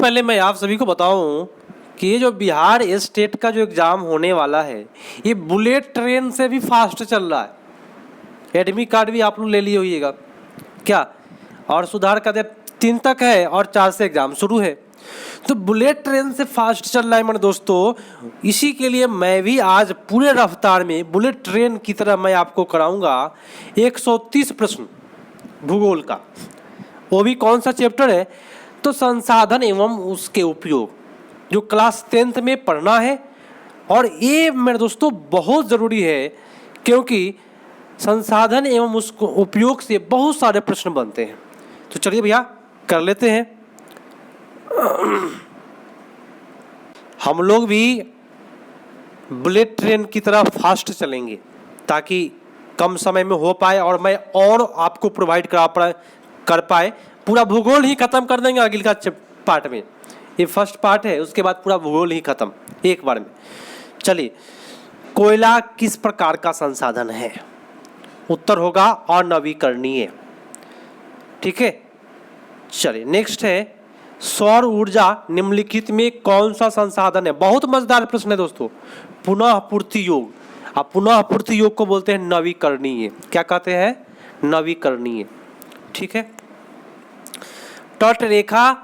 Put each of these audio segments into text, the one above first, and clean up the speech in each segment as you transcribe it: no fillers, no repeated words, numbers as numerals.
पहले मैं आप सभी को बताऊं कि ये जो बिहार स्टेट का जो एग्ज़ाम होने वाला है ये बुलेट ट्रेन से भी फास्ट चल रहा है। एडमिट कार्ड भी आप लोग ले लिए होइएगा क्या। और सुधार का डेट 3 तक है और 4 से एग्ज़ाम शुरू है, तो बुलेट ट्रेन से फास्ट चल रहा है मेरे दोस्तों। इसी के लिए मैं भी आज पूरे रफ्तार में बुलेट ट्रेन की तरह मैं आपको कराऊंगा 130 प्रश्न भूगोल का। वो भी कौन सा चैप्टर है, तो संसाधन एवं उसके उपयोग, जो क्लास 10th में पढ़ना है। और ये मेरे दोस्तों बहुत ज़रूरी है, क्योंकि संसाधन एवं उसको उपयोग से बहुत सारे प्रश्न बनते हैं। तो चलिए भैया कर लेते हैं। हम लोग भी बुलेट ट्रेन की तरह फास्ट चलेंगे ताकि कम समय में हो पाए और मैं और आपको प्रोवाइड कर पाए। पूरा भूगोल ही खत्म कर देंगे अगले का पार्ट में। ये फर्स्ट पार्ट है, उसके बाद पूरा भूगोल ही खत्म एक बार में। चलिए, कोयला किस प्रकार का संसाधन है? उत्तर होगा अनवीकरणीय। ठीक है, चलिए नेक्स्ट है सौर ऊर्जा निम्नलिखित में कौन सा संसाधन है? बहुत मजेदार प्रश्न है दोस्तों। पुनः पूर्ति योग, आप पुनः पूर्ति योग को बोलते हैं नवीकरणीय। क्या कहते हैं? नवीकरणीय। ठीक है, तट रेखा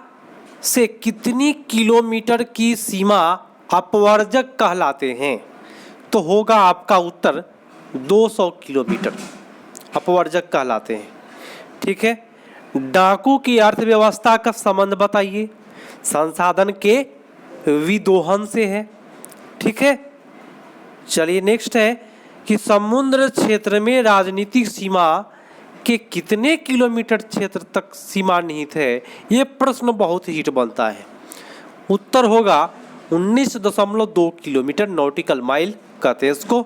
से कितनी किलोमीटर की सीमा अपवर्जक कहलाते हैं? तो होगा आपका उत्तर 200 किलोमीटर अपवर्जक कहलाते हैं। ठीक है, डाकू की अर्थव्यवस्था का संबंध बताइए। संसाधन के विदोहन से है। ठीक है, चलिए नेक्स्ट है कि समुद्र क्षेत्र में राजनीतिक सीमा के कितने किलोमीटर क्षेत्र तक सीमा निहित है? ये प्रश्न बहुत हिट बनता है। उत्तर होगा 19.2 किलोमीटर नॉटिकल माइल कहते हैं इसको।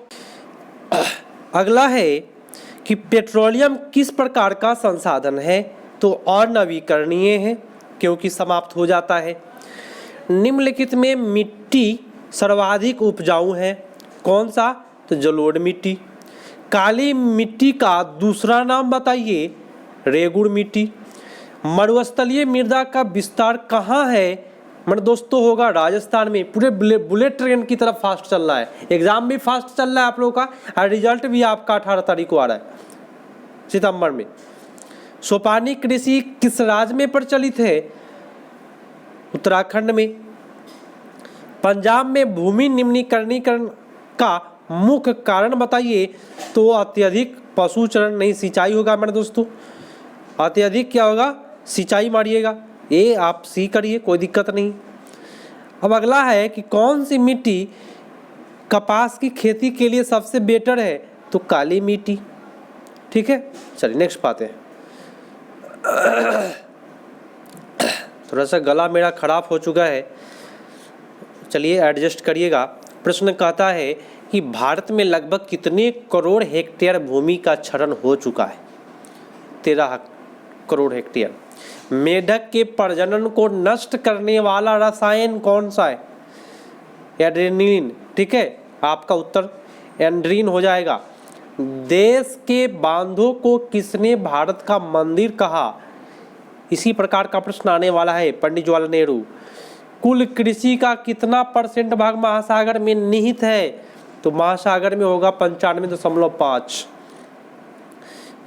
अगला है कि पेट्रोलियम किस प्रकार का संसाधन है? तो अनवीकरणीय है, क्योंकि समाप्त हो जाता है। निम्नलिखित में मिट्टी सर्वाधिक उपजाऊ है, कौन सा? तो जलोढ़ मिट्टी। काली मिट्टी का दूसरा नाम बताइए। रेगुड़ मिट्टी। मरुस्थलीय मृदा का विस्तार कहाँ है? मेरे दोस्तों होगा राजस्थान में। पूरे बुलेट ट्रेन की तरफ फास्ट चल रहा है। एग्जाम भी फास्ट चल रहा है आप लोगों का, और रिजल्ट भी आपका 18 तारीख को आ रहा है सितंबर में। सोपानी कृषि किस राज्य में प्रचलित है? उत्तराखंड में। पंजाब में भूमि निम्नीकरण का मुख्य कारण बताइए। तो अत्यधिक पशुचरण, नहीं सिंचाई होगा मेरे दोस्तों। अत्यधिक क्या होगा? सिंचाई मारिएगा, ये आप सी करिए, कोई दिक्कत नहीं। अब अगला है कि कौन सी मिट्टी कपास की खेती के लिए सबसे बेटर है? तो काली मिट्टी। ठीक है, चलिए नेक्स्ट पाते हैं। थोड़ा सा गला मेरा खराब हो चुका है, चलिए एडजस्ट करिएगा। प्रश्न कहता है कि भारत में लगभग कितने करोड़ हेक्टेयर भूमि का क्षरण हो चुका है? 13 करोड़ हेक्टेयर। मेढक के प्रजनन को नष्ट करने वाला रसायन कौन सा है? एड्रेनलिन। ठीक है, आपका उत्तर एंड्रीन हो जाएगा। देश के बांधों को किसने भारत का मंदिर कहा? इसी प्रकार का प्रश्न आने वाला है पंडित जवाहरलाल नेहरू। कुल कृषि का कितना % भाग महासागर में निहित है? तो महासागर में होगा 95.5।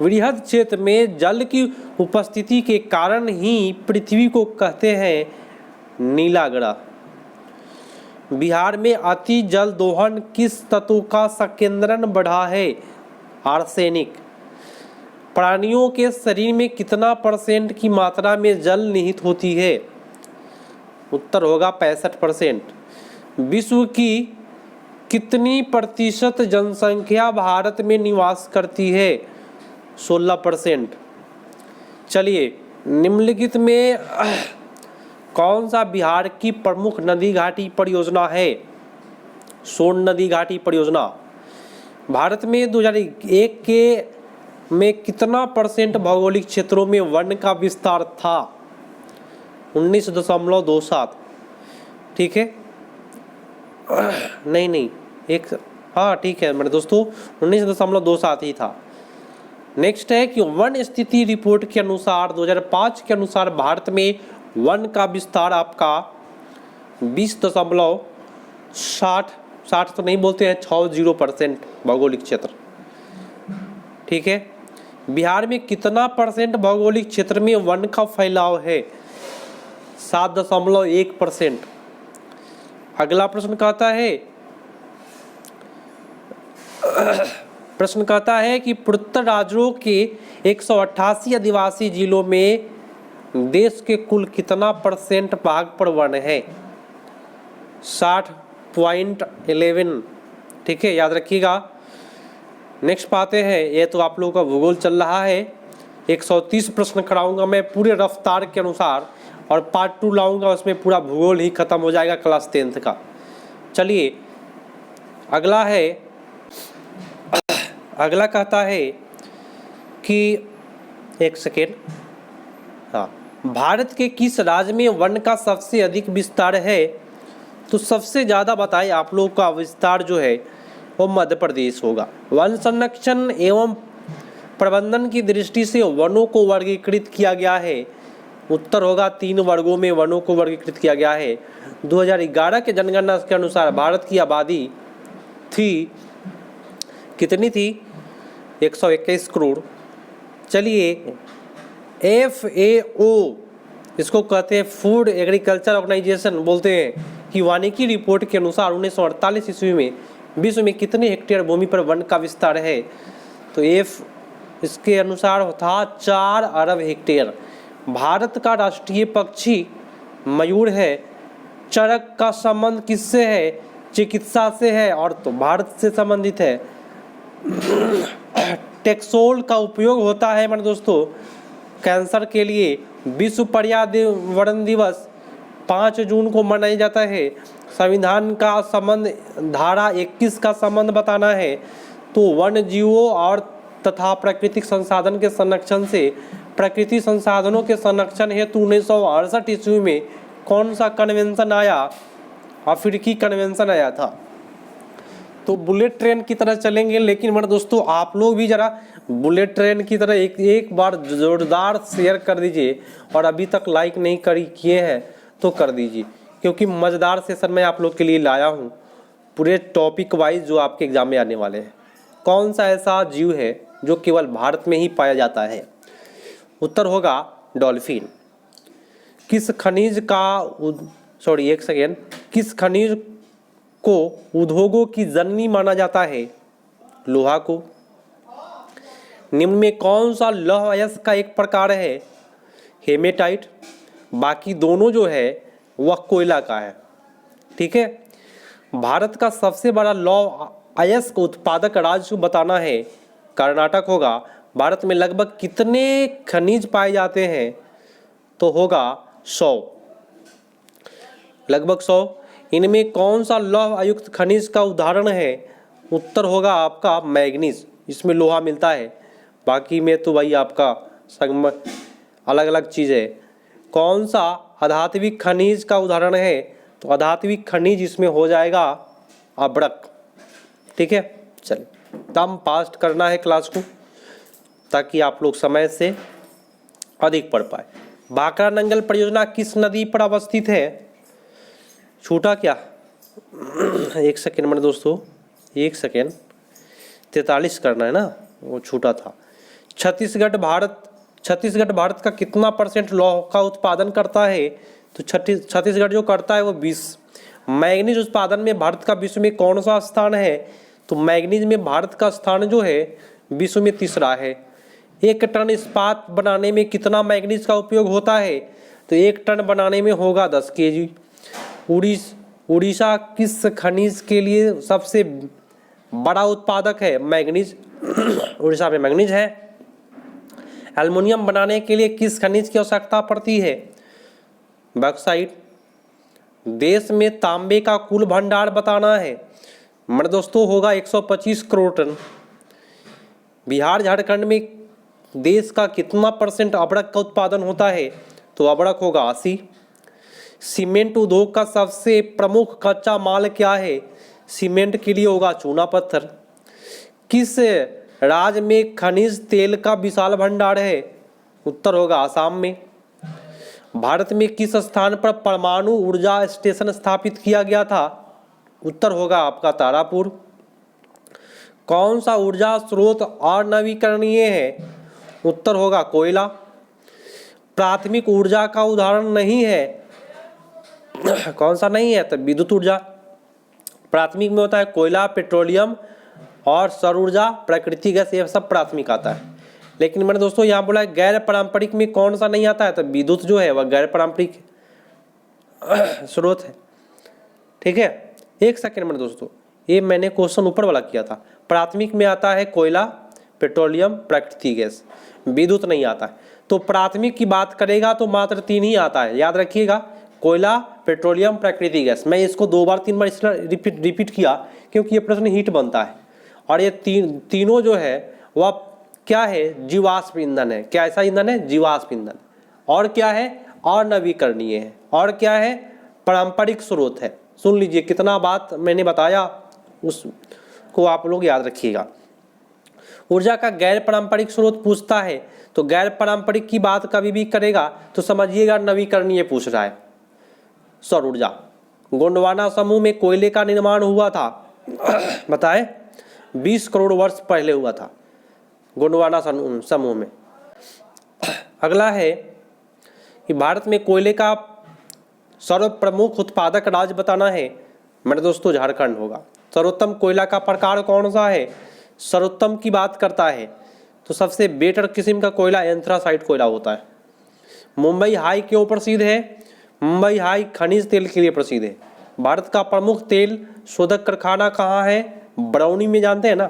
वृहद क्षेत्र में जल की उपस्थिति के कारण ही पृथ्वी को कहते हैं नीला ग्रह। बिहार में अति जल दोहन किस तत्व का संकेंद्रण बढ़ा है? आर्सेनिक। प्राणियों के शरीर में कितना % की मात्रा में जल निहित होती है? उत्तर होगा 65%। विश्व की कितनी % जनसंख्या भारत में निवास करती है? 16%। चलिए, निम्नलिखित में कौन सा बिहार की प्रमुख नदी घाटी परियोजना है? सोन नदी घाटी परियोजना। भारत में 2001 के में कितना % भौगोलिक क्षेत्रों में वन का विस्तार था? 19.27। ठीक है, नहीं एक, हाँ ठीक है मेरे दोस्तों, 19.27 ही था। नेक्स्ट है कि वन स्थिति रिपोर्ट के अनुसार 2005 के अनुसार भारत में वन का विस्तार आपका 20.60 तो नहीं बोलते हैं 60% भौगोलिक क्षेत्र। ठीक है, बिहार में कितना परसेंट भौगोलिक क्षेत्र में वन का फैलाव है? 7.1%। अगला प्रश्न कहता है कि पूर्वोत्तर राज्यों के 188 आदिवासी जिलों में देश के कुल कितना परसेंट भाग पर वन है? 60.11। ठीक है, याद रखिएगा। नेक्स्ट पाते हैं, ये तो आप लोगों का भूगोल चल रहा है। 130 प्रश्न कराऊंगा मैं पूरे रफ्तार के अनुसार, और पार्ट 2 लाऊंगा, उसमें पूरा भूगोल ही खत्म हो जाएगा क्लास 10th का। चलिए अगला है, अगला कहता है कि एक सेकेंड, हाँ, भारत के किस राज्य में वन का सबसे अधिक विस्तार है? तो सबसे ज़्यादा बताए आप लोगों का विस्तार जो है वो मध्य प्रदेश होगा। वन संरक्षण एवं प्रबंधन की दृष्टि से वनों को वर्गीकृत किया गया है। उत्तर होगा 3 वर्गों में वनों को वर्गीकृत किया गया है। 2011 के जनगणना के अनुसार भारत की आबादी थी, कितनी थी? 121 करोड़। चलिए FAO, इसको कहते हैं फूड एग्रीकल्चर ऑर्गेनाइजेशन बोलते हैं, कि वानिकी रिपोर्ट के अनुसार 1948 ईस्वी में विश्व में कितने हेक्टेयर भूमि पर वन का विस्तार है? तो इसके अनुसार था 4 अरब हेक्टेयर। भारत का राष्ट्रीय पक्षी मयूर है। चरक का संबंध किससे है? चिकित्सा से है, और तो भारत से संबंधित है। टेक्सोल का उपयोग होता है मेरे दोस्तों कैंसर के लिए। विश्व पर्यावरण दिवस 5 जून को मनाया जाता है। संविधान का संबंध धारा 21 का संबंध बताना है। तो वन जीवों और तथा प्राकृतिक संसाधन के संरक्षण से, प्रकृति संसाधनों के संरक्षण हेतु 1968 ईस्वी में कौन सा कन्वेंशन आया? अफ्रीकी कन्वेंशन आया था। तो बुलेट ट्रेन की तरह चलेंगे, लेकिन मेरे दोस्तों आप लोग भी जरा बुलेट ट्रेन की तरह एक बार जोरदार शेयर कर दीजिए, और अभी तक लाइक नहीं किए हैं तो कर दीजिए, क्योंकि मज़ेदार सेशन मैं आप लोग के लिए लाया हूँ पूरे टॉपिक वाइज जो आपके एग्जाम में आने वाले हैं। कौन सा ऐसा जीव है जो केवल भारत में ही पाया जाता है? उत्तर होगा डॉल्फिन। किस खनिज को उद्योगों की जननी माना जाता है? लोहा को। निम्न में कौन सा लौह अयस्क का एक प्रकार है? हेमेटाइट। बाकी दोनों जो है वह कोयला का है। ठीक है, भारत का सबसे बड़ा लौह अयस्क उत्पादक राज्य बताना है। कर्नाटक होगा। भारत में लगभग कितने खनिज पाए जाते हैं? तो होगा 100, लगभग 100। इनमें कौन सा लौह अयुक्त खनिज का उदाहरण है? उत्तर होगा आपका मैग्नीज। इसमें लोहा मिलता है, बाकी में तो भाई आपका अलग अलग चीज़ है। कौन सा अधात्विक खनिज का उदाहरण है? तो अधात्विक खनिज इसमें हो जाएगा अब्रक। ठीक है, चलिए तम पास्ट करना है क्लास को, ताकि आप लोग समय से अधिक पढ़ पाए। भाखड़ा नंगल परियोजना किस नदी पर अवस्थित है? छूटा क्या? एक सेकेंड मेरे दोस्तों, एक सेकेंड, 43 करना है ना, वो छूटा था। छत्तीसगढ़ भारत का कितना % लौह का उत्पादन करता है? तो छत्तीसगढ़ जो करता है वो 20। मैग्नीज उत्पादन में भारत का विश्व में कौन सा स्थान है? तो मैग्नीज में भारत का स्थान जो है विश्व में 3रा है। 1 टन इस्पात बनाने में कितना मैग्नीज का उपयोग होता है? तो 1 टन बनाने में होगा 10 kg। उड़ीसा किस खनिज के लिए सबसे बड़ा उत्पादक है? मैग्नीज। उड़ीसा में मैग्नीज है। एल्युमिनियम बनाने के लिए किस खनिज की आवश्यकता पड़ती है? बॉक्साइट। देश में तांबे का कुल भंडार बताना है। मेरे दोस्तों होगा 125 करोड़ टन। बिहार झारखंड में देश का कितना % अबड़क का उत्पादन होता है? तो अबड़क होगा 80। सीमेंट उद्योग का सबसे प्रमुख कच्चा माल क्या है? सीमेंट के लिए होगा चूना पत्थर। किस राज्य में खनिज तेल का विशाल भंडार है? उत्तर होगा आसाम में। भारत में किस स्थान पर परमाणु ऊर्जा स्टेशन स्थापित किया गया था? उत्तर होगा आपका तारापुर। कौन सा ऊर्जा स्रोत अनवीकरणीय है? उत्तर होगा कोयला। प्राथमिक ऊर्जा का उदाहरण नहीं है, कौन सा नहीं है? तो विद्युत ऊर्जा। प्राथमिक में होता है कोयला, पेट्रोलियम और सौर ऊर्जा, प्राकृतिक गैस, ये सब प्राथमिक आता है। लेकिन मैंने दोस्तों यहाँ बोला है गैर पारंपरिक में कौन सा नहीं आता है? तो विद्युत जो है वह गैर पारंपरिक स्रोत है। ठीक है, एक सेकेंड में दोस्तों, ये मैंने क्वेश्चन ऊपर वाला किया था। प्राथमिक में आता है कोयला, पेट्रोलियम, प्राकृतिक गैस, विद्युत नहीं आता है। तो प्राथमिक की बात करेगा तो मात्र 3 ही आता है, याद रखिएगा, कोयला, पेट्रोलियम, प्राकृतिक गैस। मैं इसको 2 बार 3 बार इसलिए रिपीट किया क्योंकि ये प्रश्न हिट बनता है। और ये तीनों जो है वह क्या है? जीवाश्म ईंधन है। क्या ऐसा ईंधन है? जीवाश्म ईंधन। और क्या है? अनवीकरणीय है। और क्या है? पारंपरिक स्रोत है। सुन लीजिए कितना बात मैंने बताया, उसको आप लोग याद रखिएगा। ऊर्जा का गैर पारंपरिक स्रोत पूछता है तो गैर पारंपरिक की बात कभी भी करेगा तो समझिएगा नवीकरणीय पूछ रहा है। सौर ऊर्जा। गोंडवाना समूह में कोयले का निर्माण हुआ था, बताएं? 20 करोड़ वर्ष पहले हुआ था गोंडवाना समूह में। अगला है कि भारत में कोयले का सर्व प्रमुख उत्पादक राज्य बताना है। मेरे दोस्तों झारखंड होगा। सर्वोत्तम कोयला का प्रकार कौन सा है? सर्वोत्तम की बात करता है तो सबसे बेटर किस्म का कोयला एंथ्रासाइट कोयला होता है। मुंबई हाई क्यों प्रसिद्ध है? मुंबई हाई खनिज तेल के लिए प्रसिद्ध है। भारत का प्रमुख तेल शोधक कारखाना कहाँ है? बरौनी में, जानते हैं ना?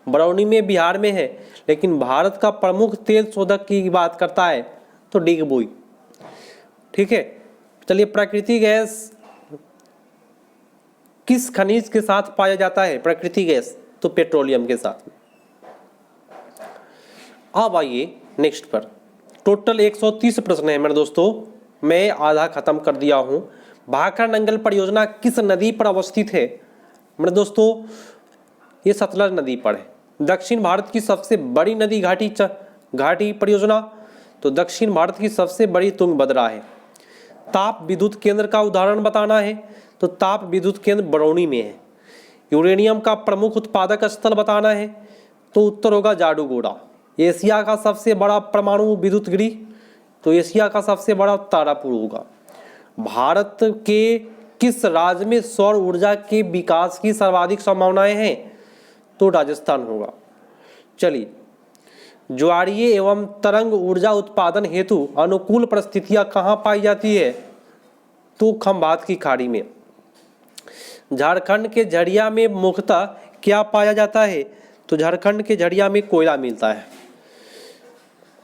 बरौनी में बिहार में है। लेकिन भारत का प्रमुख तेल शोधक की बात करता है तो डिगबोई। ठीक है, चलिए प्राकृतिक गैस किस खनिज के साथ पाया जाता है? प्राकृतिक गैस तो पेट्रोलियम के साथ। अब आइए नेक्स्ट पर। टोटल 130 प्रश्न है मेरे दोस्तों, मैं आधा खत्म कर दिया हूं। भाखड़ा नंगल परियोजना किस नदी पर अवस्थित है? मेरे दोस्तों ये सतलज नदी पर है। दक्षिण भारत की सबसे बड़ी नदी घाटी परियोजना तो दक्षिण भारत की सबसे बड़ी तुंगभद्रा है। ताप विद्युत केंद्र का उदाहरण बताना है तो ताप विद्युत केंद्र बरौनी में है। यूरेनियम का प्रमुख उत्पादक स्थल बताना है तो उत्तर होगा जाडूगोड़ा। एशिया का सबसे बड़ा परमाणु विद्युत गृह तो एशिया का सबसे बड़ा तारापुर होगा। भारत के किस राज्य में सौर ऊर्जा के विकास की सर्वाधिक संभावनाएं हैं? तो राजस्थान होगा। चलिए, ज्वारीय एवं तरंग ऊर्जा उत्पादन हेतु अनुकूल परिस्थितियां कहाँ पाई जाती है? तो खंभात की खाड़ी में। झारखंड के झरिया में मुख्यतः क्या पाया जाता है? तो झारखंड के झरिया में कोयला मिलता है।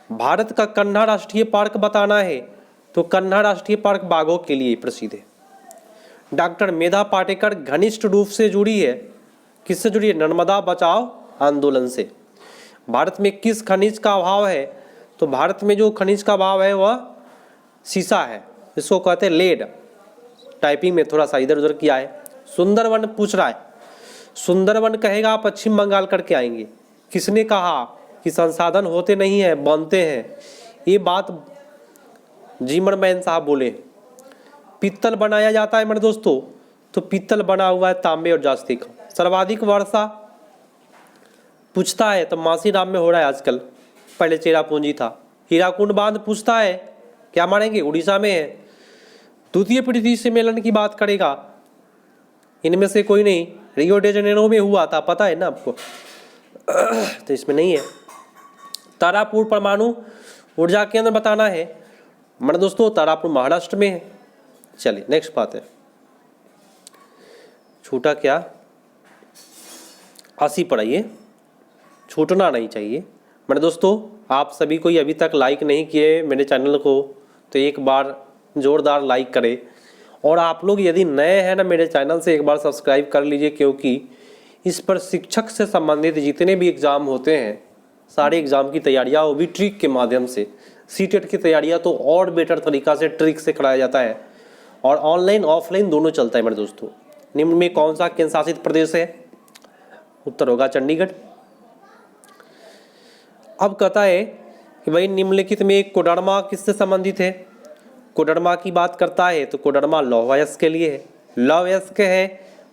भारत का कन्हा राष्ट्रीय पार्क बताना है तो कन्हा राष्ट्रीय पार्क बाघों के लिए प्रसिद्ध है। डॉक्टर मेधा पाटेकर घनिष्ठ रूप से जुड़ी है, किससे जुड़ी है? नर्मदा बचाओ आंदोलन से। भारत में किस खनिज का अभाव है? तो भारत में जो खनिज का अभाव है वह सीसा है, इसको कहते हैं लेड। टाइपिंग में थोड़ा सा इधर उधर किया है। सुंदरवन पूछ रहा है, सुंदरवन कहेगा पश्चिम बंगाल करके आएंगे। किसने कहा कि संसाधन होते नहीं है, बनते हैं? ये बात जिमरमैन साहब बोले। पीतल बनाया जाता है मेरे दोस्तों तो पीतल बना हुआ है तांबे और जास्ती का। सर्वाधिक वर्षा पूछता है तो मासीराम में हो रहा है आजकल, पहले चेरापूंजी था। हीराकुंड बांध पूछता है, क्या मानेंगे? उड़ीसा में है। द्वितीय पृथ्वी सम्मेलन की बात करेगा, इनमें से कोई नहीं। रियो डे जनेरो में हुआ था, पता है ना आपको? तो इसमें नहीं है। तारापुर परमाणु ऊर्जा केंद्र बताना है मेरे दोस्तों, तारापुर महाराष्ट्र में है। चलिए नेक्स्ट बात है, छूटा क्या? 80 पढ़ाइए, छूटना नहीं चाहिए। मेरे दोस्तों आप सभी कोई अभी तक लाइक नहीं किए मेरे चैनल को तो एक बार जोरदार लाइक करें। और आप लोग यदि नए हैं ना मेरे चैनल से एक बार सब्सक्राइब कर लीजिए, क्योंकि इस पर शिक्षक से संबंधित जितने भी एग्ज़ाम होते हैं सारे एग्ज़ाम की तैयारियाँ वो भी ट्रिक के माध्यम से, सीटेट की तैयारियाँ तो और बेटर तरीक़ा से ट्रिक से कराया जाता है। और ऑनलाइन ऑफलाइन दोनों चलता है मेरे दोस्तों। निम्न में कौन सा केंद्र शासित प्रदेश है? उत्तर होगा चंडीगढ़। अब कहता है कि भाई निम्नलिखित में कोडरमा किससे संबंधित है? कोडरमा की बात करता है तो कोडरमा लौह अयस्क के लिए है। लौह अयस्क है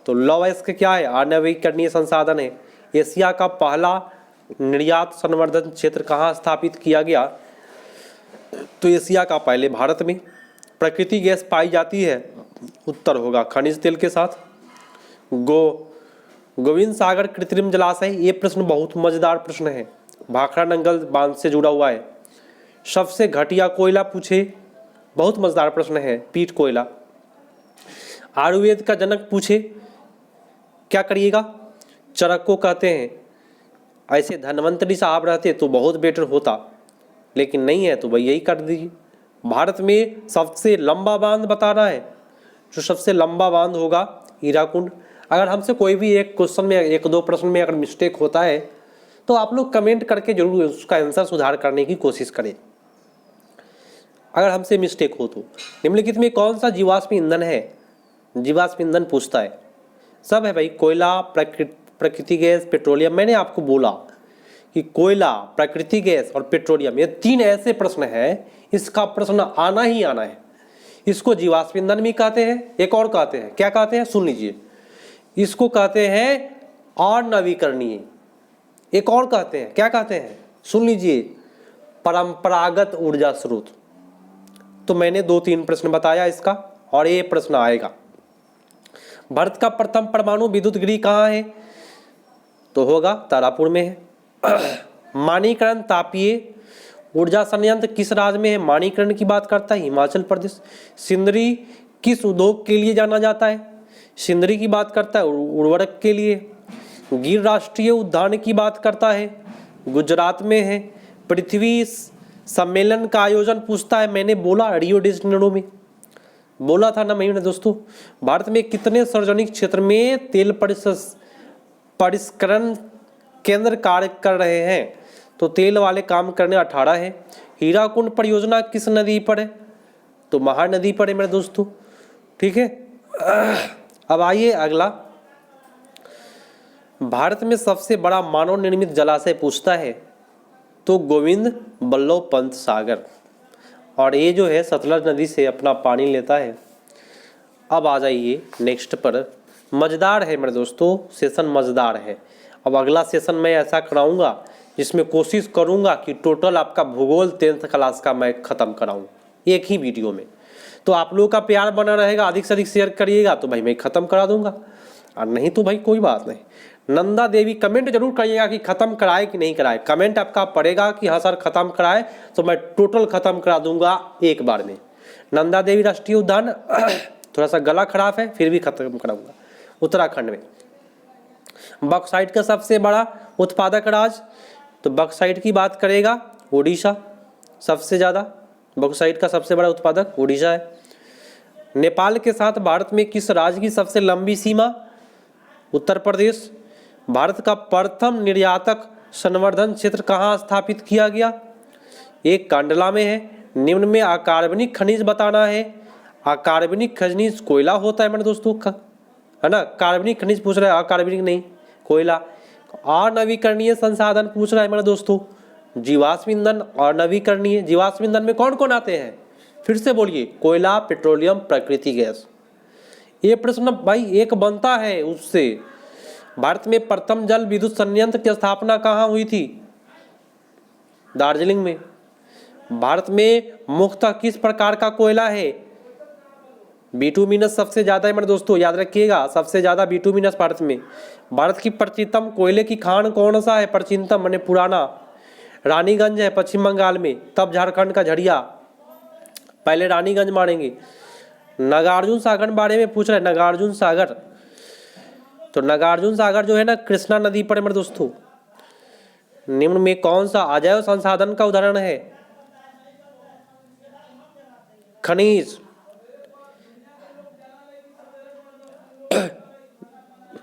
तो लौह अयस्क क्या है? आणविकरणीय संसाधन है। एशिया का पहला निर्यात संवर्धन क्षेत्र कहाँ स्थापित किया गया? तो एशिया का पहले भारत में। प्रकृति गैस पाई जाती है, उत्तर होगा खनिज तेल के साथ। गोविंद सागर कृत्रिम जलाशय, ये प्रश्न बहुत मजेदार प्रश्न है, भाखड़ा नंगल बांध से जुड़ा हुआ है। सबसे घटिया कोयला पूछे, बहुत मजेदार प्रश्न है, पीट कोयला। आयुर्वेद का जनक पूछे, क्या करिएगा? चरक को कहते हैं। ऐसे धन्वंतरी साहब रहते तो बहुत बेटर होता, लेकिन नहीं है तो भाई यही कर दीजिए। भारत में सबसे लंबा बांध बताना है, जो सबसे लंबा बांध होगा हीराकुंड। अगर हमसे कोई भी एक क्वेश्चन में, एक दो प्रश्न में अगर मिस्टेक होता है तो आप लोग कमेंट करके जरूर उसका आंसर सुधार करने की कोशिश करें, अगर हमसे मिस्टेक हो तो। निम्नलिखित में कौन सा जीवाश्म ईंधन है? जीवाश्म ईंधन पूछता है, सब है भाई, कोयला, प्रकृति गैस, पेट्रोलियम। मैंने आपको बोला कि कोयला, प्रकृति गैस और पेट्रोलियम, ये तीन ऐसे प्रश्न हैं, इसका प्रश्न आना ही आना है। इसको जीवाश्म ईंधन भी कहते हैं, एक और कहते हैं, क्या कहते हैं सुन लीजिए, इसको कहते हैं अनवीकरणीय। एक और कहते हैं, क्या कहते हैं सुन लीजिए, परंपरागत ऊर्जा स्रोत। तो मैंने 2-3 प्रश्न बताया इसका, और ये प्रश्न आएगा। भारत का प्रथम परमाणु विद्युत गृह कहाँ है? तो होगा तारापुर में है। माणिकरण तापीय ऊर्जा संयंत्र किस राज्य में है? माणिकरण की बात करता है हिमाचल प्रदेश। सिंदरी किस उद्योग के लिए जाना जाता है? सिंदरी की बात करता है उर्वरक के लिए। गिर राष्ट्रीय उद्यान की बात करता है, गुजरात में है। पृथ्वी सम्मेलन का आयोजन पूछता है, मैंने बोला रियो डी जेनेरो में, बोला था ना मैंने दोस्तों। भारत में कितने सार्वजनिक क्षेत्र में तेल परिष्करण केंद्र कार्य कर रहे हैं? तो तेल वाले काम करने 18 है। हीराकुंड परियोजना किस नदी पर है? तो महानदी पर है मेरे दोस्तों, ठीक है। अब आइए अगला, भारत में सबसे बड़ा मानव निर्मित जलाशय पूछता है, तो गोविंद बल्लभ पंत सागर, और ये जो है सतलज नदी से अपना पानी लेता है। अब आ जाइए नेक्स्ट पर, मज़ेदार है मेरे दोस्तों, सेशन मज़ेदार है। अब अगला सेशन मैं ऐसा कराऊंगा जिसमें कोशिश करूंगा कि टोटल आपका भूगोल 10th क्लास का मैं ख़त्म कराऊं एक ही वीडियो में। तो आप लोगों का प्यार बना रहेगा, अधिक से अधिक शेयर करिएगा तो भाई मैं ख़त्म करा दूंगा, और नहीं तो भाई कोई बात नहीं। नंदा देवी कमेंट जरूर करिएगा कि ख़त्म कराए कि नहीं कराए। कमेंट आपका पड़ेगा कि हाँ सर ख़त्म कराए, तो मैं टोटल ख़त्म करा दूंगा एक बार में। नंदा देवी राष्ट्रीय उद्यान थोड़ा सा गला खराब है, फिर भी ख़त्म कराऊंगा। उत्तराखंड में बॉक्साइट का सबसे बड़ा उत्पादक राज्य, तो बॉक्साइट की बात करेगा उड़ीसा, सबसे ज़्यादा बॉक्साइट का सबसे बड़ा उत्पादक उड़ीसा है। नेपाल के साथ भारत में किस राज्य की सबसे लंबी सीमा? उत्तर प्रदेश। भारत का प्रथम निर्यातक संवर्धन क्षेत्र कहाँ स्थापित किया गया? एक कांडला में है। निम्न में अकार्बनिक खनिज बताना है। अकार्बनिक खनिज कोयला होता है मेरे दोस्तों, है ना। कार्बनिक खनिज पूछ रहा है, अकार्बनिक नहीं, कोयला। अनवीकरणीय संसाधन पूछ रहा है मेरे दोस्तों, जीवाश्म ईंधन और नवीकरणीय। जीवाश्म ईंधन में कौन कौन आते हैं? फिर से बोलिए, कोयला, पेट्रोलियम, प्रकृति गैस। ये प्रश्न भाई एक बनता है उससे। भारत में प्रथम जल विद्युत संयंत्र की स्थापना कहाँ हुई थी? दार्जिलिंग में। भारत में मुख्यतः किस प्रकार का कोयला है? बिटुमिनस सबसे ज्यादा है मेरे दोस्तों, याद रखिएगा, सबसे ज्यादा बिटुमिनस भारत में। भारत की प्राचीनतम कोयले की खान कौन सा है? प्राचीनतम माने पुराना, रानीगंज है पश्चिम बंगाल में, तब झारखंड का झरिया। पहले रानीगंज मारेंगे। नागार्जुन सागर बारे में पूछ रहे हैं, नागार्जुन सागर, तो नागार्जुन सागर जो है ना कृष्णा नदी पर मेरे दोस्तों। निम्न में कौन सा अजैव संसाधन का उदाहरण है? खनिज।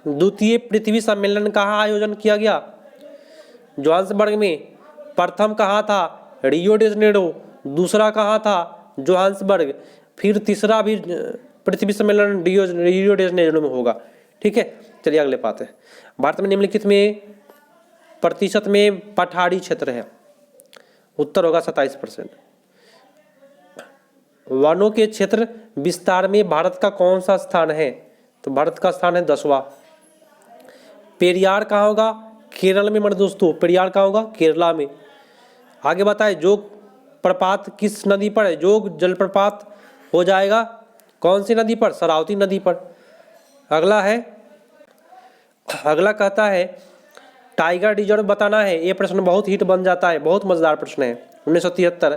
द्वितीय पृथ्वी सम्मेलन कहाँ आयोजन किया गया? जोहान्सबर्ग में। प्रथम कहाँ था? Rio de Janeiro. दूसरा कहाँ था? जोहान्सबर्ग। फिर तीसरा भी पृथ्वी सम्मेलन रियो डी जेनेरो में होगा, ठीक है। चलिए अगले पाते हैं। भारत में निम्नलिखित में प्रतिशत में पठारी क्षेत्र है? उत्तर होगा 27%। वनों के क्षेत्र विस्तार में भारत का कौन सा स्थान है? तो भारत का स्थान है 10वां। पेरियार कहाँ होगा? केरल में मेरे दोस्तों, पेरियार कहाँ होगा? केरला में। आगे बताए, जोग प्रपात किस नदी पर है? जोग जलप्रपात हो जाएगा कौन सी नदी पर? शरावती नदी पर। अगला कहता है टाइगर रिजर्व बताना है। ये प्रश्न बहुत हिट बन जाता है, बहुत मजेदार प्रश्न है। 1973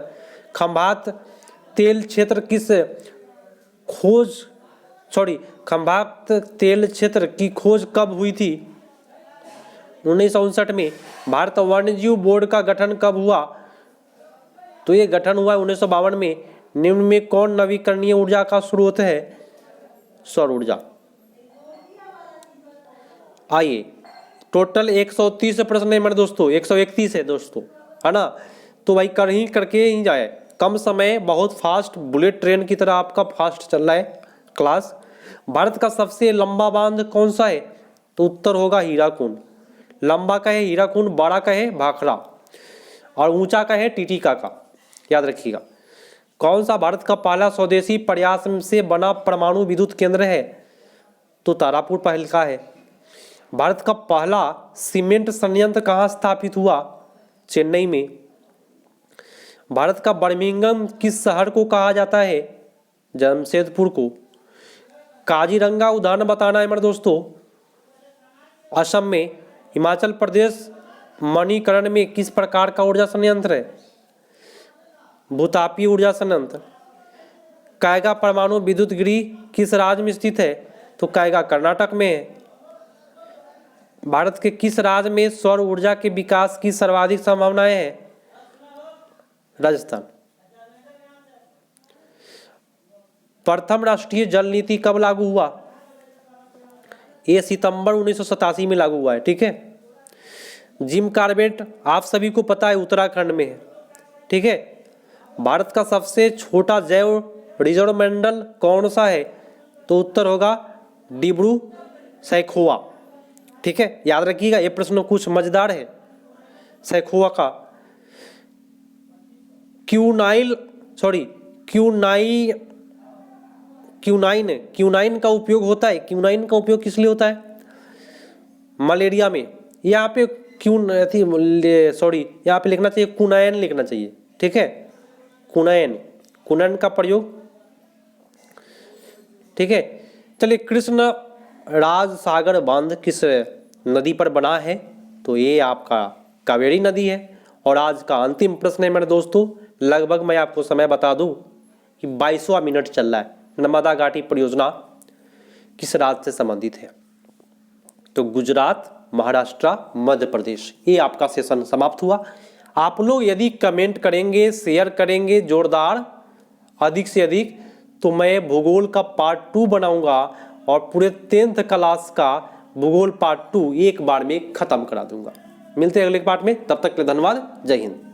खंभात तेल क्षेत्र खंभात तेल क्षेत्र की खोज कब हुई थी? 1959 में। भारत वन्यजीव बोर्ड का गठन कब हुआ? तो ये गठन हुआ 1952 में। निम्न में कौन नवीकरणीय ऊर्जा का स्रोत है? सौर ऊर्जा। आइए, टोटल 130 प्रश्न है मेरे दोस्तों, 131 है दोस्तों, है ना। तो भाई करके ही जाए, कम समय बहुत फास्ट, बुलेट ट्रेन की तरह आपका फास्ट चल रहा है क्लास। भारत का सबसे लंबा बांध कौन सा है? तो उत्तर होगा हीराकुंड। लंबा का है हीराकुंड, बड़ा का है भाखड़ा और ऊंचा का है टीटीका का, याद रखिएगा। कौन सा भारत का पहला स्वदेशी प्रयास से बना परमाणु विद्युत केंद्र है? तो तारापुर पहल का है। भारत का पहला सीमेंट संयंत्र कहाँ स्थापित हुआ? चेन्नई में। भारत का बर्मिंघम किस शहर को कहा जाता है? जमशेदपुर को। काजीरंगा उदाहरण बताना है मेरे दोस्तों। असम में। हिमाचल प्रदेश मणिकरण में किस प्रकार का ऊर्जा संयंत्र है? भूतापीय ऊर्जा संयंत्र। कायगा परमाणु विद्युत गृह किस राज्य में स्थित है? तो कायगा कर्नाटक में है। भारत के किस राज्य में सौर ऊर्जा के विकास की सर्वाधिक संभावनाएं हैं? राजस्थान। प्रथम राष्ट्रीय जल नीति कब लागू हुआ? ये सितंबर 1987 में लागू हुआ है, ठीक है। जिम कॉर्बेट आप सभी को पता है उत्तराखंड में है, ठीक है। भारत का सबसे छोटा जैव रिजर्व मंडल कौन सा है? तो उत्तर होगा डिब्रू सैखोवा, ठीक है, याद रखिएगा। ये प्रश्न कुछ मजेदार है। सैखोवा का क्यूनाइन का उपयोग होता है। क्यूनाइन का उपयोग किस लिए होता है? मलेरिया में। यहाँ पे यहाँ पे लिखना चाहिए कुनाइन लिखना चाहिए, ठीक है, कुनाइन का प्रयोग, ठीक है। चलिए, कृष्ण राज सागर बांध किस नदी पर बना है? तो ये आपका कावेरी नदी है। और आज का अंतिम प्रश्न है मेरे दोस्तों, लगभग मैं आपको समय बता दूं कि 22वां मिनट चल रहा है। नर्मदा घाटी परियोजना किस राज्य से संबंधित है? तो गुजरात, महाराष्ट्र, मध्य प्रदेश। ये आपका सेशन समाप्त हुआ। आप लोग यदि कमेंट करेंगे, शेयर करेंगे जोरदार, अधिक से अधिक, तो मैं भूगोल का पार्ट 2 बनाऊंगा और पूरे 10th क्लास का भूगोल पार्ट 2 एक बार में खत्म करा दूंगा। मिलते हैं अगले पार्ट में, तब तक के लिए धन्यवाद। जय हिंद।